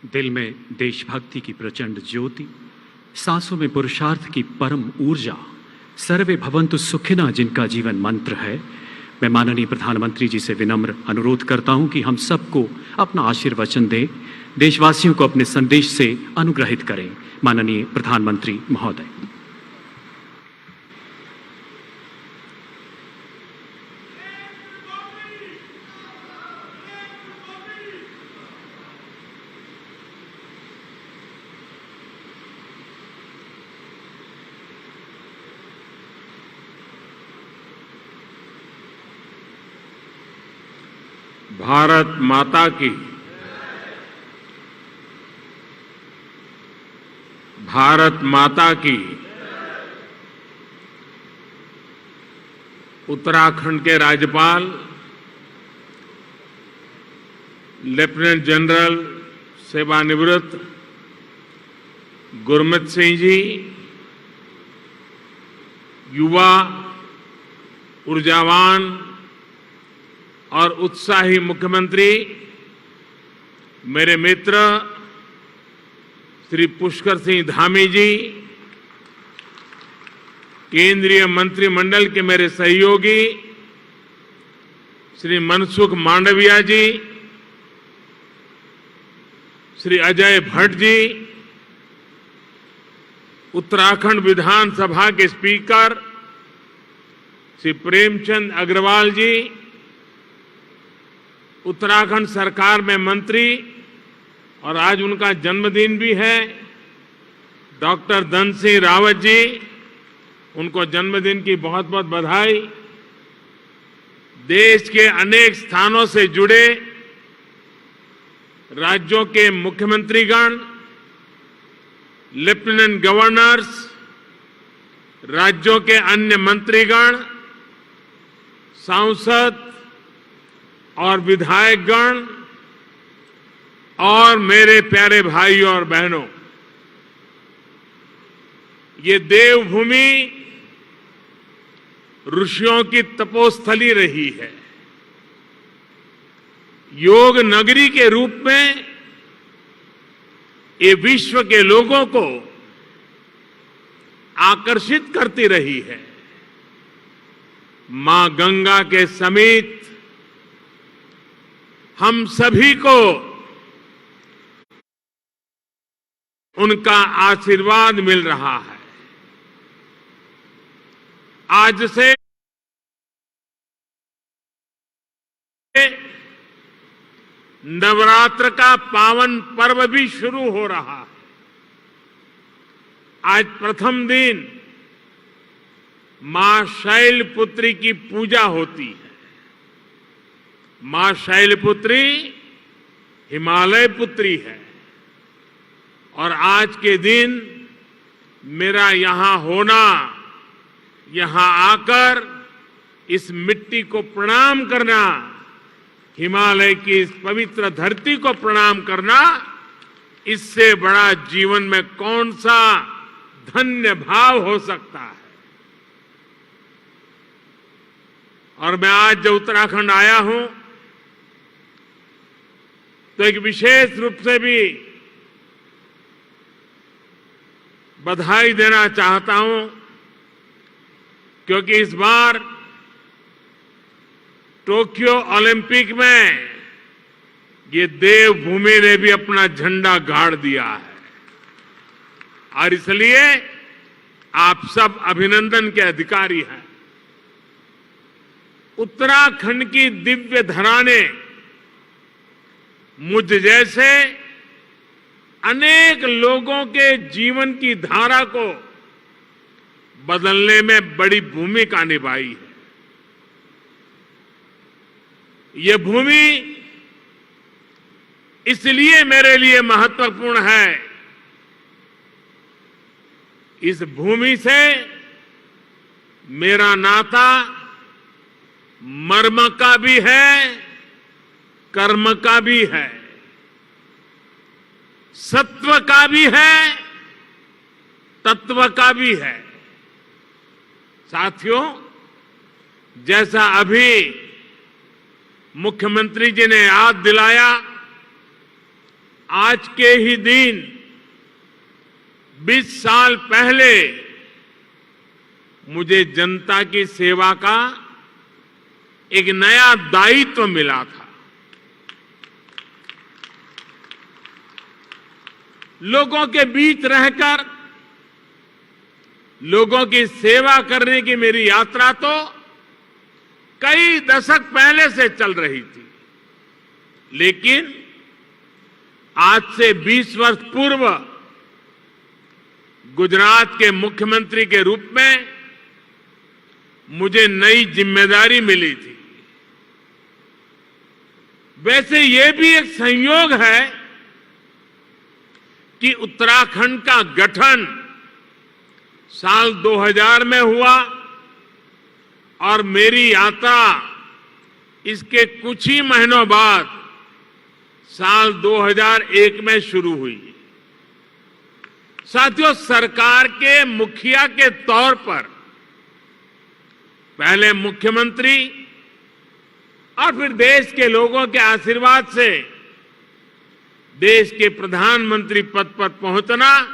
दिल में देशभक्ति की प्रचंड ज्योति, सांसों में पुरुषार्थ की परम ऊर्जा, सर्वे भवन्तु सुखिनः जिनका जीवन मंत्र है। मैं माननीय प्रधानमंत्री जी से विनम्र अनुरोध करता हूं कि हम सबको अपना आशीर्वचन दें, देशवासियों को अपने संदेश से अनुग्रहित करें। माननीय प्रधानमंत्री महोदय। भारत माता की, भारत माता की। उत्तराखंड के राज्यपाल लेफ्टिनेंट जनरल सेवानिवृत्त गुरमीत सिंह जी, युवा, ऊर्जावान और उत्साही मुख्यमंत्री मेरे मित्र श्री पुष्कर सिंह धामी जी, केंद्रीय मंत्रिमंडल के मेरे सहयोगी श्री मनसुख मांडविया जी, श्री अजय भट्ट जी, उत्तराखंड विधानसभा के स्पीकर श्री प्रेमचंद अग्रवाल जी, उत्तराखंड सरकार में मंत्री और आज उनका जन्मदिन भी है डॉक्टर धन सिंह रावत जी, उनको जन्मदिन की बहुत बहुत बधाई। देश के अनेक स्थानों से जुड़े राज्यों के मुख्यमंत्रीगण, लेफ्टिनेंट गवर्नर्स, राज्यों के अन्य मंत्रीगण, सांसद और विधायकगण और मेरे प्यारे भाइयों और बहनों, ये देवभूमि ऋषियों की तपोस्थली रही है। योग नगरी के रूप में ये विश्व के लोगों को आकर्षित करती रही है। मां गंगा के समीप हम सभी को उनका आशीर्वाद मिल रहा है। आज से नवरात्र का पावन पर्व भी शुरू हो रहा है। आज प्रथम दिन मां शैलपुत्री की पूजा होती है। मां शैलपुत्री हिमालय पुत्री है और आज के दिन मेरा यहां होना, यहां आकर इस मिट्टी को प्रणाम करना, हिमालय की इस पवित्र धरती को प्रणाम करना, इससे बड़ा जीवन में कौन सा धन्य भाव हो सकता है। और मैं आज जब उत्तराखंड आया हूं तो एक विशेष रूप से भी बधाई देना चाहता हूं, क्योंकि इस बार टोक्यो ओलंपिक में ये देवभूमि ने भी अपना झंडा गाड़ दिया है और इसलिए आप सब अभिनंदन के अधिकारी हैं। उत्तराखंड की दिव्य धरा ने मुझ जैसे अनेक लोगों के जीवन की धारा को बदलने में बड़ी भूमिका निभाई है। ये भूमि इसलिए मेरे लिए महत्वपूर्ण है, इस भूमि से मेरा नाता मर्म का भी है, कर्म का भी है, सत्व का भी है, तत्व का भी है। साथियों, जैसा अभी मुख्यमंत्री जी ने याद दिलाया आज के ही दिन 20 साल पहले मुझे जनता की सेवा का एक नया दायित्व मिला था। लोगों के बीच रहकर लोगों की सेवा करने की मेरी यात्रा तो कई दशक पहले से चल रही थी, लेकिन आज से 20 वर्ष पूर्व गुजरात के मुख्यमंत्री के रूप में मुझे नई जिम्मेदारी मिली थी। वैसे ये भी एक संयोग है कि उत्तराखंड का गठन साल 2000 में हुआ और मेरी यात्रा इसके कुछ ही महीनों बाद साल 2001 में शुरू हुई। साथियों, सरकार के मुखिया के तौर पर पहले मुख्यमंत्री और फिर देश के लोगों के आशीर्वाद से देश के प्रधानमंत्री पद पर पहुंचना,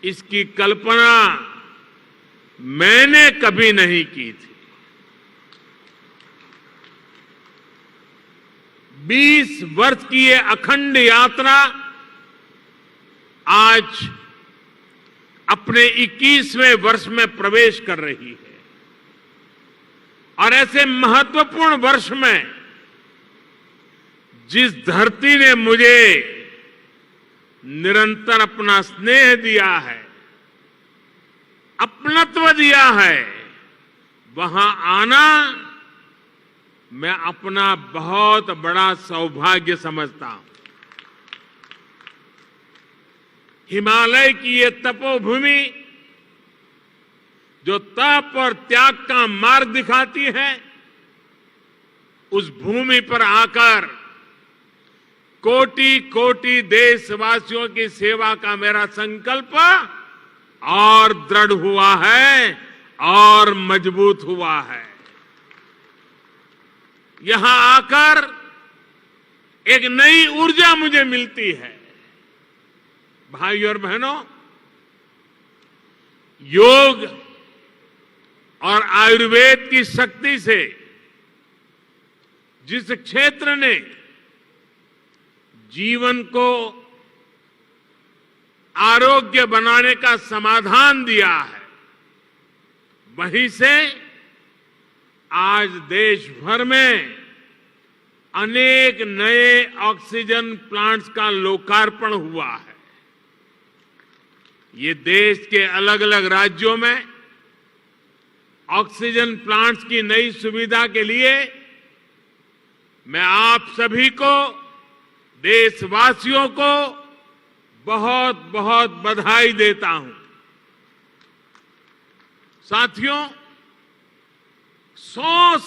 इसकी कल्पना मैंने कभी नहीं की थी। 20 वर्ष की ये अखंड यात्रा आज अपने 21वें वर्ष में प्रवेश कर रही है और ऐसे महत्वपूर्ण वर्ष में जिस धरती ने मुझे निरंतर अपना स्नेह दिया है, अपनत्व दिया है, वहां आना मैं अपना बहुत बड़ा सौभाग्य समझता हूं। हिमालय की ये तपोभूमि जो तप और त्याग का मार्ग दिखाती है, उस भूमि पर आकर कोटि कोटि देशवासियों की सेवा का मेरा संकल्प और दृढ़ हुआ है और मजबूत हुआ है। यहां आकर एक नई ऊर्जा मुझे मिलती है। भाइयों और बहनों, योग और आयुर्वेद की शक्ति से जिस क्षेत्र ने जीवन को आरोग्य बनाने का समाधान दिया है, वहीं से आज देश भर में अनेक नए ऑक्सीजन प्लांट्स का लोकार्पण हुआ है। ये देश के अलग अलग राज्यों में ऑक्सीजन प्लांट्स की नई सुविधा के लिए मैं आप सभी को, देशवासियों को बहुत बहुत बधाई देता हूं। साथियों, 100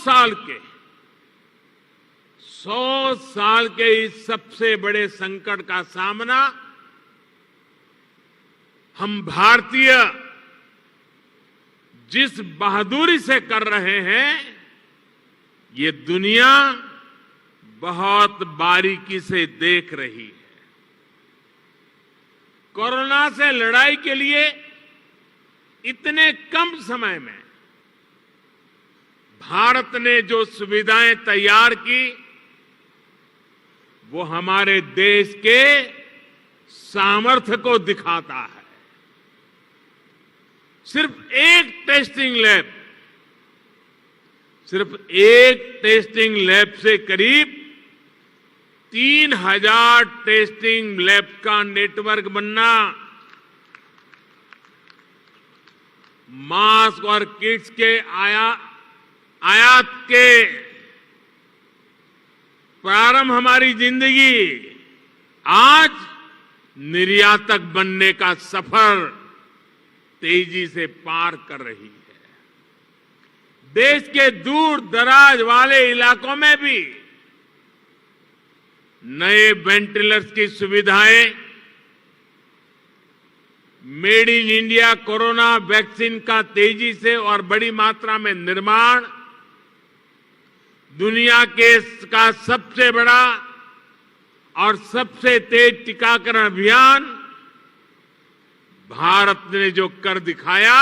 साल के इस सबसे बड़े संकट का सामना हम भारतीय जिस बहादुरी से कर रहे हैं, ये दुनिया बहुत बारीकी से देख रही है। कोरोना से लड़ाई के लिए इतने कम समय में भारत ने जो सुविधाएं तैयार की, वो हमारे देश के सामर्थ्य को दिखाता है। सिर्फ एक टेस्टिंग लैब से करीब 3000 टेस्टिंग लैब का नेटवर्क बनना, मास्क और किट्स के आयात के प्रारंभ हमारी जिंदगी आज निर्यातक बनने का सफर तेजी से पार कर रही है। देश के दूर दराज वाले इलाकों में भी नए वेंटिलेटर्स की सुविधाएं, made in India corona vaccine का तेजी से और बड़ी मात्रा में निर्माण, दुनिया का सबसे बड़ा और सबसे तेज टीकाकरण अभियान भारत ने जो कर दिखाया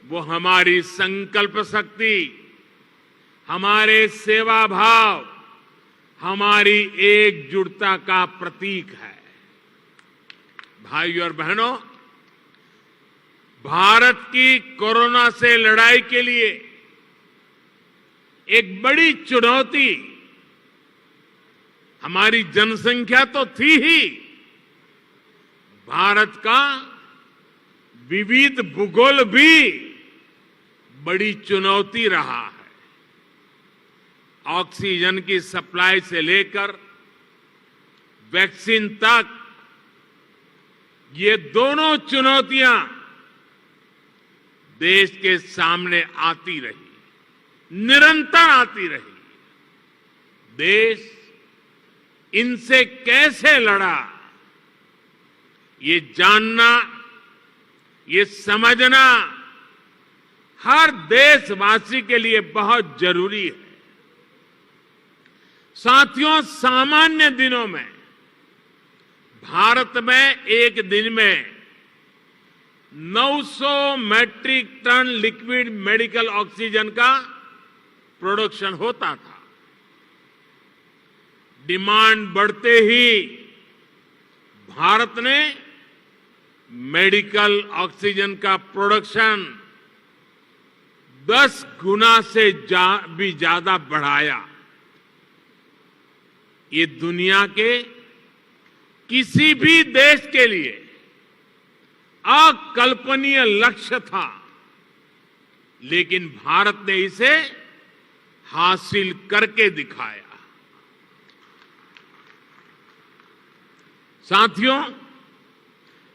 वो हमारी संकल्प शक्ति, हमारे सेवा भाव, हमारी एकजुटता का प्रतीक है। भाइयों और बहनों, भारत की कोरोना से लड़ाई के लिए एक बड़ी चुनौती हमारी जनसंख्या तो थी ही, भारत का विविध भूगोल भी बड़ी चुनौती रहा है। ऑक्सीजन की सप्लाई से लेकर वैक्सीन तक ये दोनों चुनौतियां देश के सामने आती रही, निरंतर आती रही। देश इनसे कैसे लड़ा, ये जानना, ये समझना हर देशवासी के लिए बहुत जरूरी है। साथियों, सामान्य दिनों में भारत में एक दिन में 900 metric ton liquid medical oxygen का प्रोडक्शन होता था। डिमांड बढ़ते ही भारत ने मेडिकल ऑक्सीजन का प्रोडक्शन 10 गुना से भी ज्यादा बढ़ाया। ये दुनिया के किसी भी देश के लिए अकल्पनीय लक्ष्य था, लेकिन भारत ने इसे हासिल करके दिखाया। साथियों,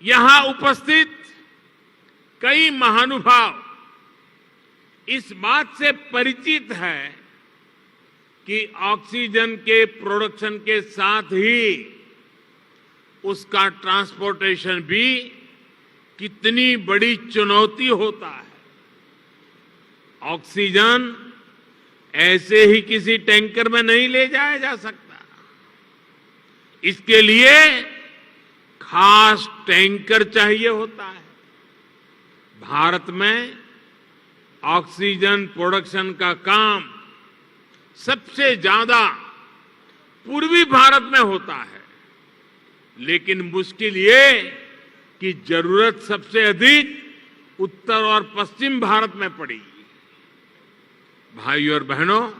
यहां उपस्थित कई महानुभाव इस बात से परिचित है कि ऑक्सीजन के प्रोडक्शन के साथ ही उसका ट्रांसपोर्टेशन भी कितनी बड़ी चुनौती होता है। ऑक्सीजन ऐसे ही किसी टैंकर में नहीं ले जाया जा सकता। इसके लिए खास टैंकर चाहिए होता है। भारत में ऑक्सीजन प्रोडक्शन का काम सबसे ज्यादा पूर्वी भारत में होता है, लेकिन मुश्किल ये कि जरूरत सबसे अधिक उत्तर और पश्चिम भारत में पड़ी। भाइयों और बहनों,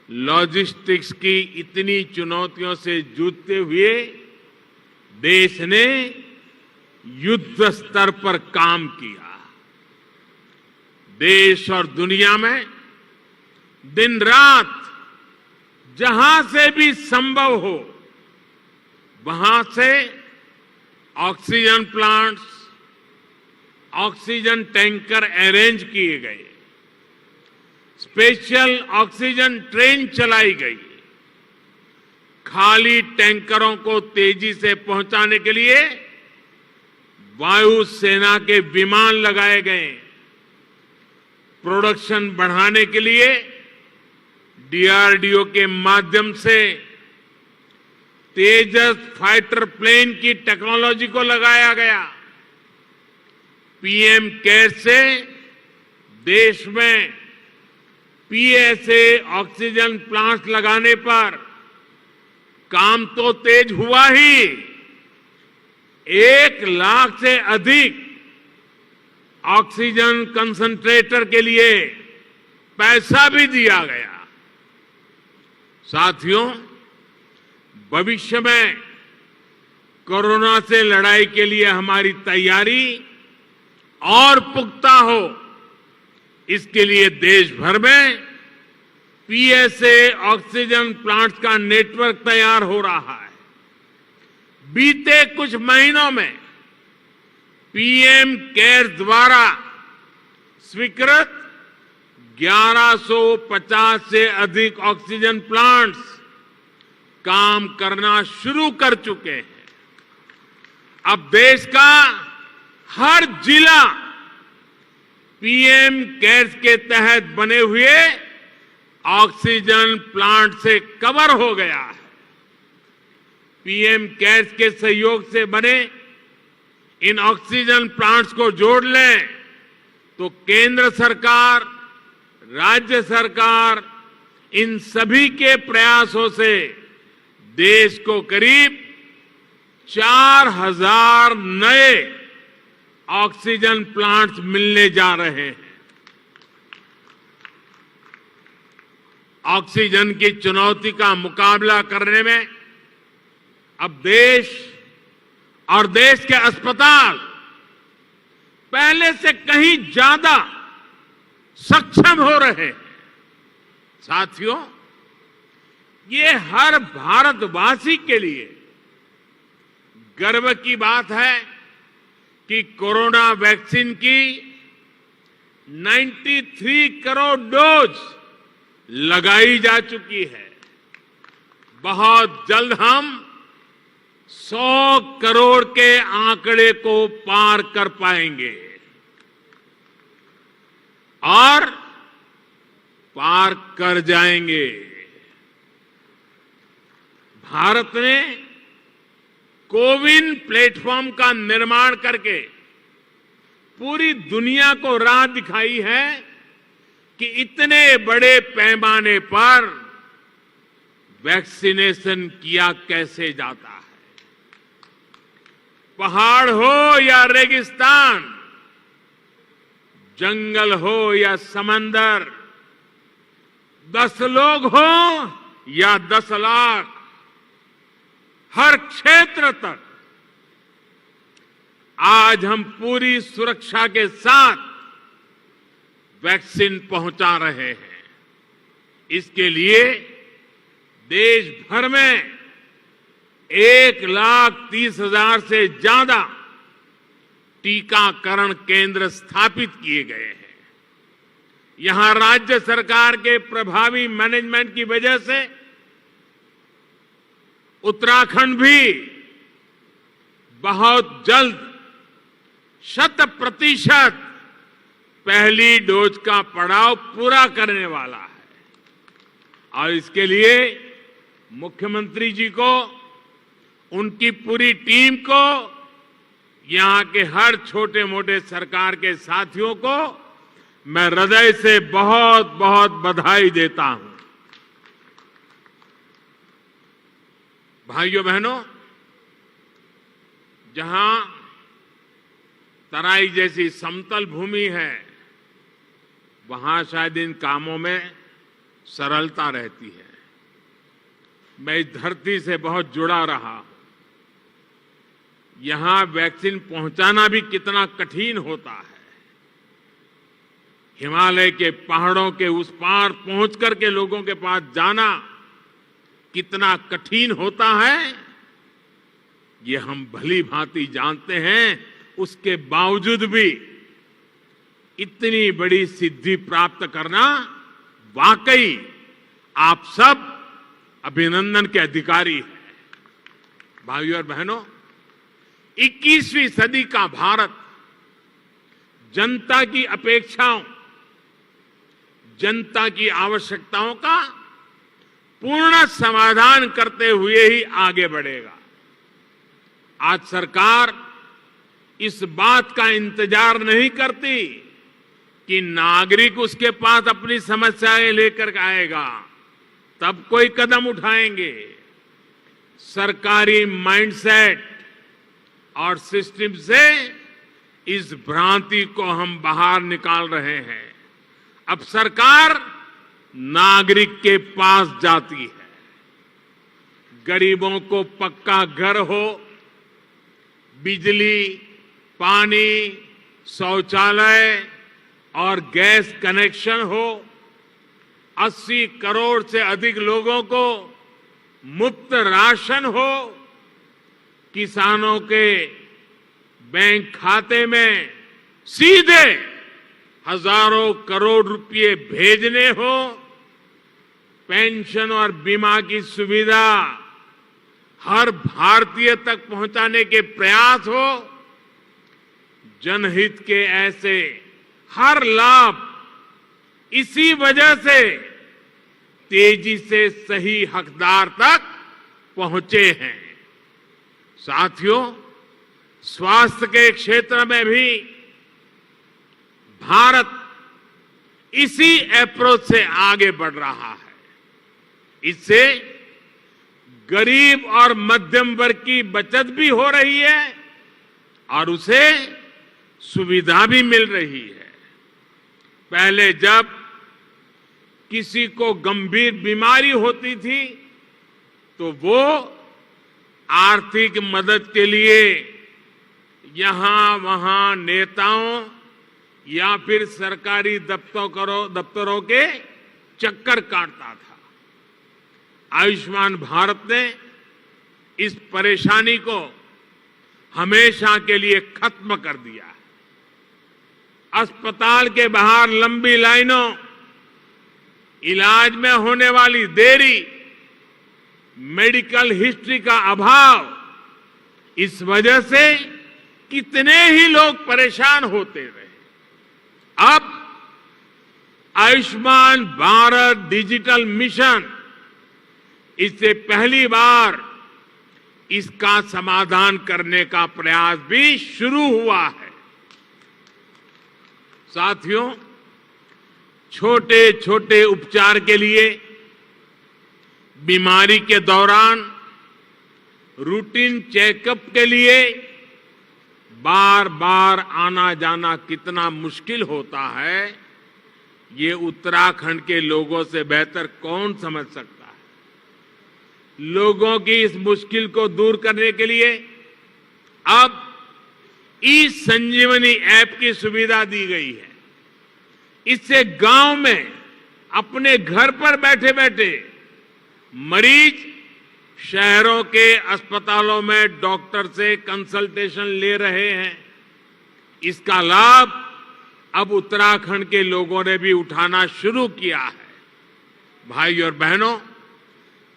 लॉजिस्टिक्स की इतनी चुनौतियों से जूझते हुए देश ने युद्ध स्तर पर काम किया। देश और दुनिया में दिन रात जहां से भी संभव हो वहां से oxygen plants, oxygen tanker arrange किए गए, स्पेशल ऑक्सीजन ट्रेन चलाई गई, खाली टैंकरों को तेजी से पहुंचाने के लिए वायुसेना के विमान लगाए गए, प्रोडक्शन बढ़ाने के लिए डीआरडीओ के माध्यम से तेजस फाइटर प्लेन की टेक्नोलॉजी को लगाया गया। पीएम केयर से देश में पीएसए ऑक्सीजन प्लांट लगाने पर काम तो तेज हुआ ही, 1 लाख से अधिक ऑक्सीजन कंसंट्रेटर के लिए पैसा भी दिया गया। साथियों, भविष्य में कोरोना से लड़ाई के लिए हमारी तैयारी और पुख्ता हो, इसके लिए देश भर में पीएसए ऑक्सीजन प्लांट्स का नेटवर्क तैयार हो रहा है। बीते कुछ महीनों में पीएम केयर द्वारा स्वीकृत 1150 से अधिक ऑक्सीजन प्लांट्स काम करना शुरू कर चुके हैं। अब देश का हर जिला पीएम केयर्स के तहत बने हुए ऑक्सीजन प्लांट से कवर हो गया है। पीएम केयर्स के सहयोग से बने इन ऑक्सीजन प्लांट्स को जोड़ लें तो केंद्र सरकार, राज्य सरकार, इन सभी के प्रयासों से देश को करीब 4000 नए ऑक्सीजन प्लांट्स मिलने जा रहे हैं। ऑक्सीजन की चुनौती का मुकाबला करने में अब देश और देश के अस्पताल पहले से कहीं ज्यादा सक्षम हो रहे हैं। साथियों, ये हर भारतवासी के लिए गर्व की बात है कि कोरोना वैक्सीन की 93 करोड़ डोज लगाई जा चुकी है। बहुत जल्द हम 100 करोड़ के आंकड़े को पार कर पाएंगे और पार कर जाएंगे। भारत ने कोविन प्लेटफॉर्म का निर्माण करके पूरी दुनिया को राह दिखाई है कि इतने बड़े पैमाने पर वैक्सीनेशन किया कैसे जाता है। पहाड़ हो या रेगिस्तान, जंगल हो या समंदर, 10 लोग हो या 10 लाख, हर क्षेत्र तक आज हम पूरी सुरक्षा के साथ वैक्सीन पहुंचा रहे हैं। इसके लिए देश भर में 1,30,000 से ज्यादा टीकाकरण केंद्र स्थापित किए गए हैं। यहां राज्य सरकार के प्रभावी मैनेजमेंट की वजह से उत्तराखंड भी बहुत जल्द 100% पहली डोज का पड़ाव पूरा करने वाला है और इसके लिए मुख्यमंत्री जी को, उनकी पूरी टीम को, यहां के हर छोटे मोटे सरकार के साथियों को मैं हृदय से बहुत बहुत बधाई देता हूं। भाइयों बहनों, जहां तराई जैसी समतल भूमि है, वहां शायद इन कामों में सरलता रहती है। मैं इस धरती से बहुत जुड़ा रहा हूं। यहां वैक्सीन पहुंचाना भी कितना कठिन होता है। हिमालय के पहाड़ों के उस पार पहुंच करके लोगों के पास जाना कितना कठिन होता है, ये हम भली भांति जानते हैं। उसके बावजूद भी इतनी बड़ी सिद्धि प्राप्त करना वाकई आप सब अभिनंदन के अधिकारी हैं। भाइयों और बहनों, 21वीं सदी का भारत जनता की अपेक्षाओं, जनता की आवश्यकताओं का पूर्ण समाधान करते हुए ही आगे बढ़ेगा। आज सरकार इस बात का इंतजार नहीं करती कि नागरिक उसके पास अपनी समस्याएं लेकर आएगा तब कोई कदम उठाएंगे। सरकारी माइंडसेट और सिस्टम से इस भ्रांति को हम बाहर निकाल रहे हैं। अब सरकार नागरिक के पास जाती है। गरीबों को पक्का घर हो, बिजली, पानी, शौचालय और गैस कनेक्शन हो, 80 करोड़ से अधिक लोगों को मुफ्त राशन हो, किसानों के बैंक खाते में सीधे हजारों करोड़ रुपए भेजने हो, पेंशन और बीमा की सुविधा हर भारतीय तक पहुंचाने के प्रयास हो, जनहित के ऐसे हर लाभ इसी वजह से तेजी से सही हकदार तक पहुंचे हैं। साथियों, स्वास्थ्य के क्षेत्र में भी भारत इसी अप्रोच से आगे बढ़ रहा है। इससे गरीब और मध्यम वर्ग की बचत भी हो रही है और उसे सुविधा भी मिल रही है। पहले जब किसी को गंभीर बीमारी होती थी तो वो आर्थिक मदद के लिए यहां वहां नेताओं या फिर सरकारी दफ्तरों के चक्कर काटता था। आयुष्मान भारत ने इस परेशानी को हमेशा के लिए खत्म कर दिया है। अस्पताल के बाहर लंबी लाइनों, इलाज में होने वाली देरी, मेडिकल हिस्ट्री का अभाव, इस वजह से कितने ही लोग परेशान होते रहे। अब आयुष्मान भारत डिजिटल मिशन, इससे पहली बार इसका समाधान करने का प्रयास भी शुरू हुआ है। साथियों, छोटे छोटे उपचार के लिए बीमारी के दौरान रूटीन चेकअप के लिए बार बार आना जाना कितना मुश्किल होता है, ये उत्तराखंड के लोगों से बेहतर कौन समझ सकता है। लोगों की इस मुश्किल को दूर करने के लिए अब ई संजीवनी ऐप की सुविधा दी गई है। इससे गांव में अपने घर पर बैठे बैठे मरीज शहरों के अस्पतालों में डॉक्टर से कंसल्टेशन ले रहे हैं। इसका लाभ अब उत्तराखंड के लोगों ने भी उठाना शुरू किया है। भाई और बहनों,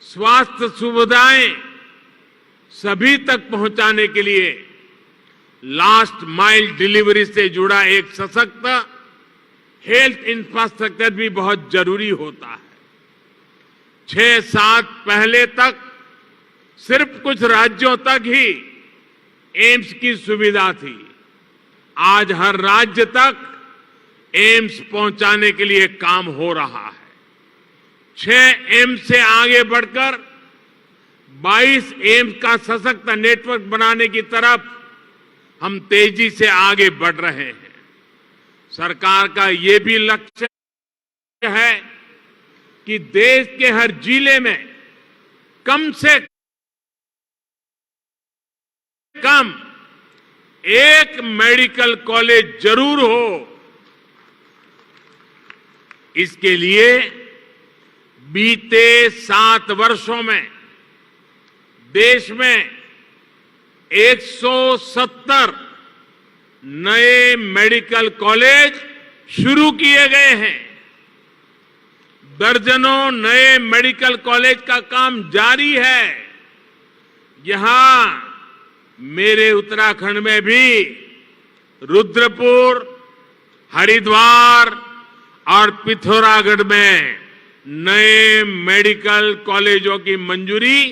स्वास्थ्य सुविधाएं सभी तक पहुंचाने के लिए लास्ट माइल डिलीवरी से जुड़ा एक सशक्त हेल्थ इंफ्रास्ट्रक्चर भी बहुत जरूरी होता है। 6-7 पहले तक सिर्फ कुछ राज्यों तक ही एम्स की सुविधा थी। आज हर राज्य तक एम्स पहुंचाने के लिए काम हो रहा है। 6 एम्स से आगे बढ़कर 22 एम्स का सशक्त नेटवर्क बनाने की तरफ हम तेजी से आगे बढ़ रहे हैं। सरकार का ये भी लक्ष्य है कि देश के हर जिले में कम से कम एक मेडिकल कॉलेज जरूर हो। इसके लिए बीते 7 वर्षों में देश में 170 नए मेडिकल कॉलेज शुरू किए गए हैं। दर्जनों नए मेडिकल कॉलेज का काम जारी है। यहां मेरे उत्तराखंड में भी रुद्रपुर, हरिद्वार और पिथौरागढ़ में नए मेडिकल कॉलेजों की मंजूरी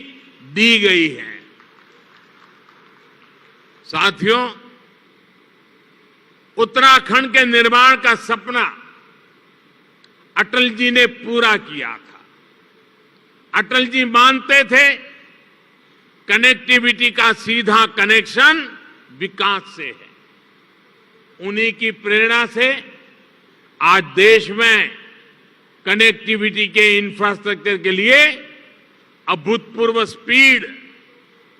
दी गई है। साथियों, उत्तराखंड के निर्माण का सपना अटल जी ने पूरा किया था। अटल जी मानते थे कनेक्टिविटी का सीधा कनेक्शन विकास से है। उन्हीं की प्रेरणा से आज देश में कनेक्टिविटी के इंफ्रास्ट्रक्चर के लिए अभूतपूर्व स्पीड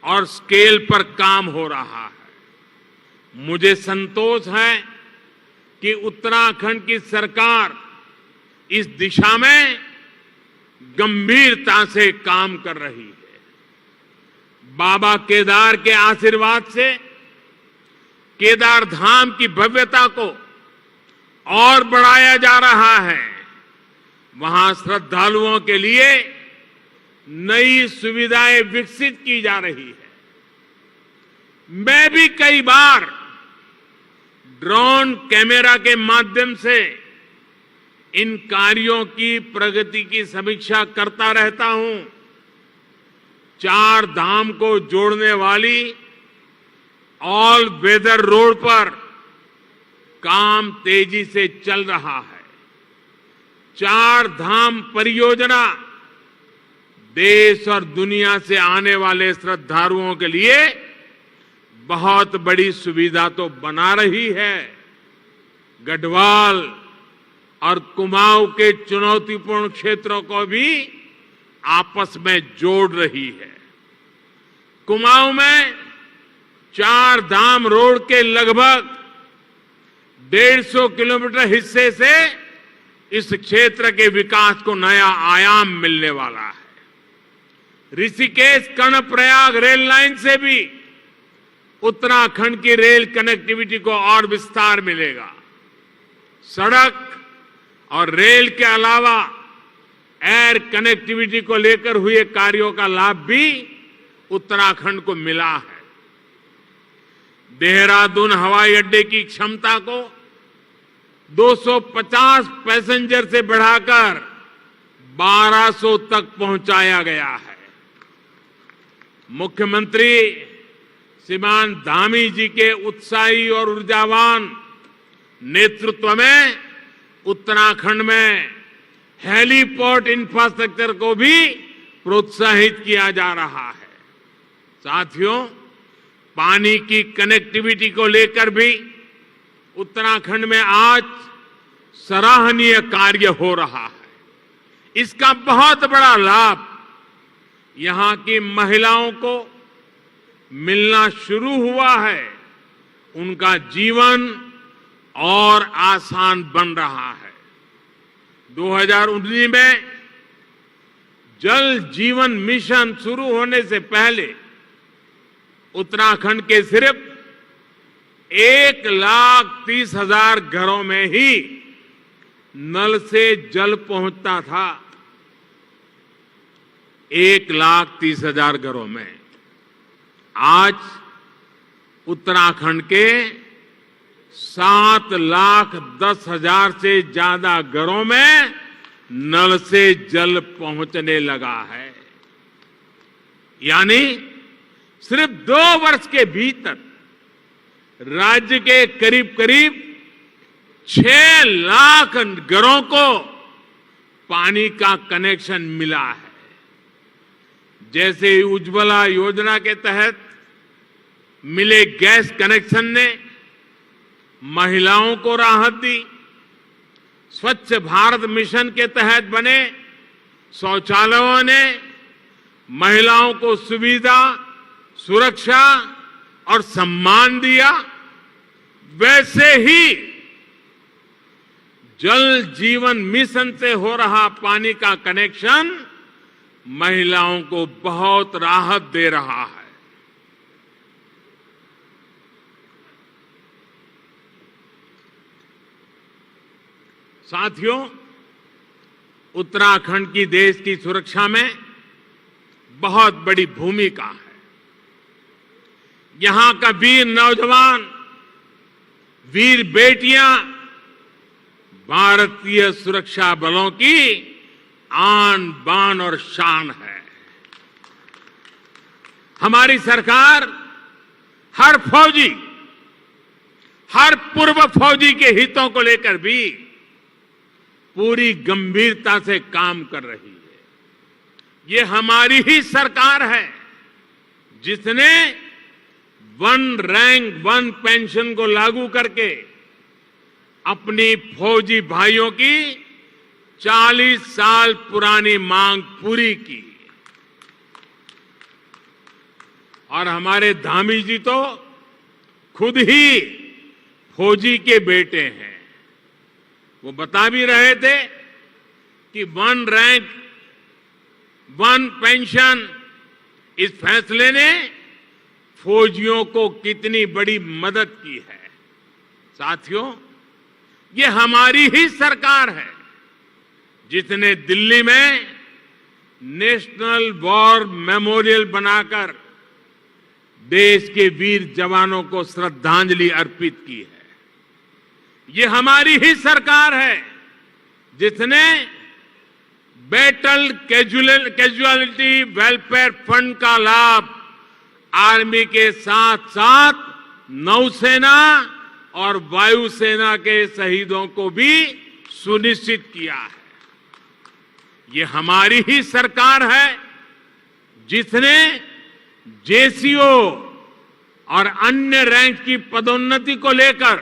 और स्केल पर काम हो रहा है। मुझे संतोष है कि उत्तराखंड की सरकार इस दिशा में गंभीरता से काम कर रही है। बाबा केदार के आशीर्वाद से केदार धाम की भव्यता को और बढ़ाया जा रहा है। वहां श्रद्धालुओं के लिए नई सुविधाएं विकसित की जा रही है। मैं भी कई बार ड्रोन कैमरा के माध्यम से इन कार्यों की प्रगति की समीक्षा करता रहता हूं। चार धाम को जोड़ने वाली ऑल वेदर रोड पर काम तेजी से चल रहा है। चार धाम परियोजना देश और दुनिया से आने वाले श्रद्धालुओं के लिए बहुत बड़ी सुविधा तो बना रही है, गढ़वाल और कुमाऊं के चुनौतीपूर्ण क्षेत्रों को भी आपस में जोड़ रही है। कुमाऊं में चार धाम रोड के लगभग 150 किलोमीटर हिस्से से इस क्षेत्र के विकास को नया आयाम मिलने वाला है। ऋषिकेश कर्णप्रयाग रेल लाइन से भी उत्तराखंड की रेल कनेक्टिविटी को और विस्तार मिलेगा। सड़क और रेल के अलावा एयर कनेक्टिविटी को लेकर हुए कार्यों का लाभ भी उत्तराखंड को मिला है। देहरादून हवाई अड्डे की क्षमता को 250 पैसेंजर से बढ़ाकर 1200 तक पहुंचाया गया है। मुख्यमंत्री श्रीमान धामी जी के उत्साही और ऊर्जावान नेतृत्व में उत्तराखंड में हेलीपोर्ट इंफ्रास्ट्रक्चर को भी प्रोत्साहित किया जा रहा है। साथियों, पानी की कनेक्टिविटी को लेकर भी उत्तराखंड में आज सराहनीय कार्य हो रहा है। इसका बहुत बड़ा लाभ यहां की महिलाओं को मिलना शुरू हुआ है। उनका जीवन और आसान बन रहा है। 2019 में जल जीवन मिशन शुरू होने से पहले उत्तराखंड के सिर्फ 1,30,000 घरों में ही नल से जल पहुंचता था। 1,30,000 घरों में। आज उत्तराखंड के 7,10,000 से ज्यादा घरों में नल से जल पहुंचने लगा है। यानी सिर्फ 2 वर्ष के भीतर राज्य के करीब करीब 6 लाख घरों को पानी का कनेक्शन मिला है। जैसे उज्ज्वला योजना के तहत मिले गैस कनेक्शन ने महिलाओं को राहत दी, स्वच्छ भारत मिशन के तहत बने शौचालयों ने महिलाओं को सुविधा, सुरक्षा और सम्मान दिया, वैसे ही जल जीवन मिशन से हो रहा पानी का कनेक्शन महिलाओं को बहुत राहत दे रहा है। साथियों, उत्तराखंड की देश की सुरक्षा में बहुत बड़ी भूमिका है। यहां का वीर नौजवान, वीर बेटियां भारतीय सुरक्षा बलों की आन बान और शान है। हमारी सरकार हर फौजी, हर पूर्व फौजी के हितों को लेकर भी पूरी गंभीरता से काम कर रही है। ये हमारी ही सरकार है जिसने 1 रैंक 1 पेंशन को लागू करके अपनी फौजी भाइयों की 40 साल पुरानी मांग पूरी की। और हमारे धामी जी तो खुद ही फौजी के बेटे हैं। वो बता भी रहे थे कि 1 रैंक 1 पेंशन, इस फैसले ने फौजियों को कितनी बड़ी मदद की है। साथियों, ये हमारी ही सरकार है जिसने दिल्ली में नेशनल वॉर मेमोरियल बनाकर देश के वीर जवानों को श्रद्धांजलि अर्पित की है। ये हमारी ही सरकार है जिसने बैटल कैजुअलिटी वेलफेयर फंड का लाभ आर्मी के साथ साथ नौसेना और वायुसेना के शहीदों को भी सुनिश्चित किया है। ये हमारी ही सरकार है जिसने जेसीओ और अन्य रैंक की पदोन्नति को लेकर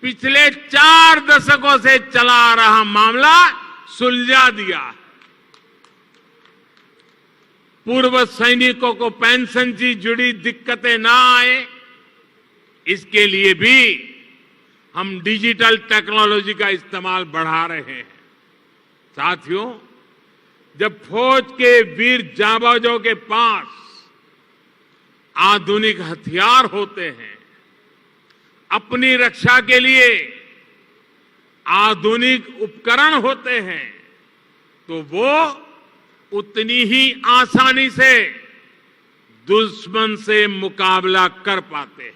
पिछले 4 दशकों से चला आ रहा मामला सुलझा दिया है। पूर्व सैनिकों को पेंशन से जुड़ी दिक्कतें ना आए, इसके लिए भी हम डिजिटल टेक्नोलॉजी का इस्तेमाल बढ़ा रहे हैं। साथियों, जब फौज के वीर जाबाजों के पास आधुनिक हथियार होते हैं, अपनी रक्षा के लिए आधुनिक उपकरण होते हैं, तो वो उतनी ही आसानी से दुश्मन से मुकाबला कर पाते हैं।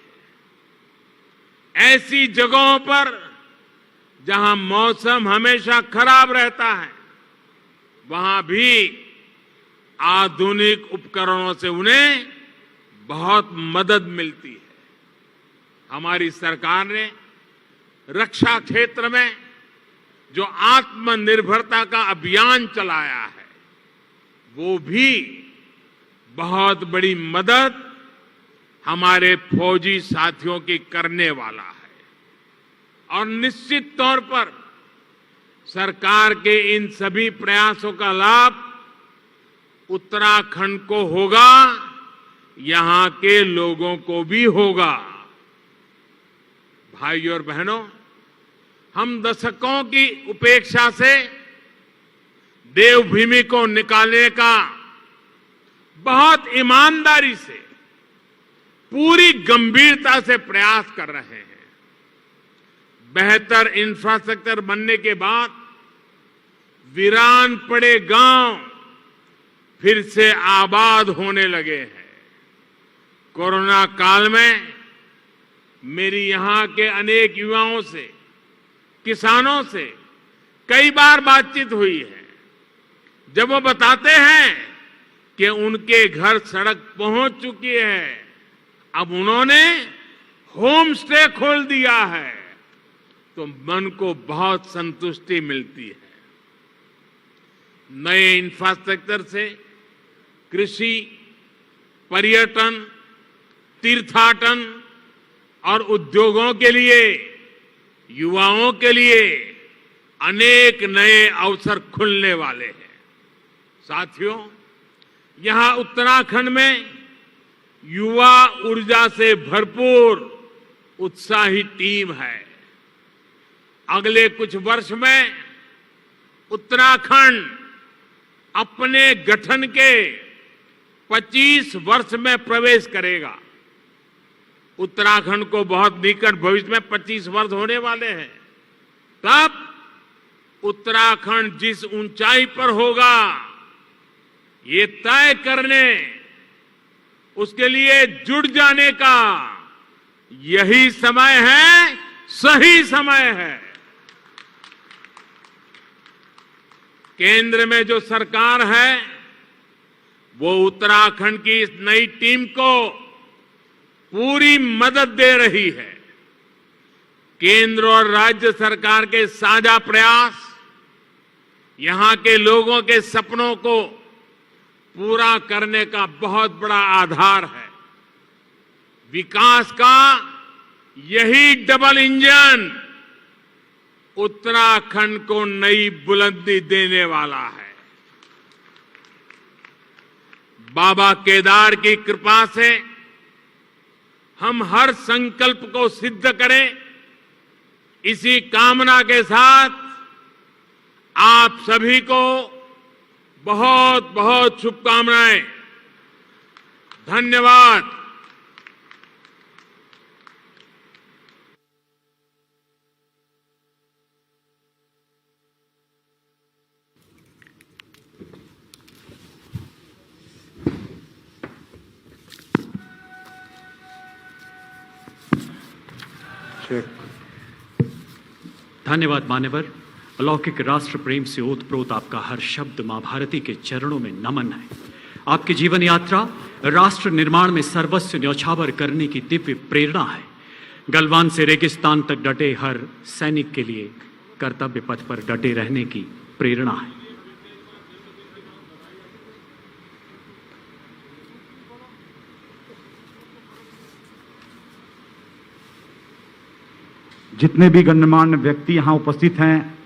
ऐसी जगहों पर जहां मौसम हमेशा खराब रहता है, वहां भी आधुनिक उपकरणों से उन्हें बहुत मदद मिलती है। हमारी सरकार ने रक्षा क्षेत्र में जो आत्मनिर्भरता का अभियान चलाया है, वो भी बहुत बड़ी मदद हमारे फौजी साथियों की करने वाला है। और निश्चित तौर पर सरकार के इन सभी प्रयासों का लाभ उत्तराखंड को होगा, यहां के लोगों को भी होगा। भाइयों और बहनों, हम दशकों की उपेक्षा से देवभूमि को निकालने का बहुत ईमानदारी से, पूरी गंभीरता से प्रयास कर रहे हैं। बेहतर इंफ्रास्ट्रक्चर बनने के बाद वीरान पड़े गांव फिर से आबाद होने लगे हैं। कोरोना काल में मेरी यहां के अनेक युवाओं से, किसानों से कई बार बातचीत हुई है। जब वो बताते हैं कि उनके घर सड़क पहुंच चुकी है, अब उन्होंने होम स्टे खोल दिया है, तो मन को बहुत संतुष्टि मिलती है। नए इंफ्रास्ट्रक्चर से कृषि, पर्यटन, तीर्थाटन और उद्योगों के लिए, युवाओं के लिए अनेक नए अवसर खुलने वाले हैं। साथियों, यहां उत्तराखंड में युवा ऊर्जा से भरपूर उत्साही टीम है। अगले कुछ वर्ष में उत्तराखंड अपने गठन के 25 वर्ष में प्रवेश करेगा। उत्तराखंड को बहुत निकट भविष्य में 25 वर्ष होने वाले हैं। तब उत्तराखंड जिस ऊंचाई पर होगा, ये तय करने, उसके लिए जुट जाने का यही समय है, सही समय है। केंद्र में जो सरकार है, वो उत्तराखंड की इस नई टीम को पूरी मदद दे रही है। केंद्र और राज्य सरकार के साझा प्रयास यहां के लोगों के सपनों को पूरा करने का बहुत बड़ा आधार है। विकास का यही डबल इंजन उत्तराखंड को नई बुलंदी देने वाला है। बाबा केदार की कृपा से हम हर संकल्प को सिद्ध करें, इसी कामना के साथ आप सभी को बहुत बहुत शुभकामनाएं। धन्यवाद। धन्यवाद मान्यवर। अलौकिक राष्ट्र प्रेम से ओतप्रोत आपका हर शब्द मां भारती के चरणों में नमन है। आपकी जीवन यात्रा राष्ट्र निर्माण में सर्वस्व न्यौछावर करने की दिव्य प्रेरणा है। गलवान से रेगिस्तान तक डटे हर सैनिक के लिए कर्तव्य पथ पर डटे रहने की प्रेरणा है। जितने भी गणमान्य व्यक्ति यहां उपस्थित हैं,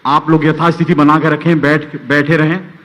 आप लोग यथास्थिति बना के रखें, बैठे रहें।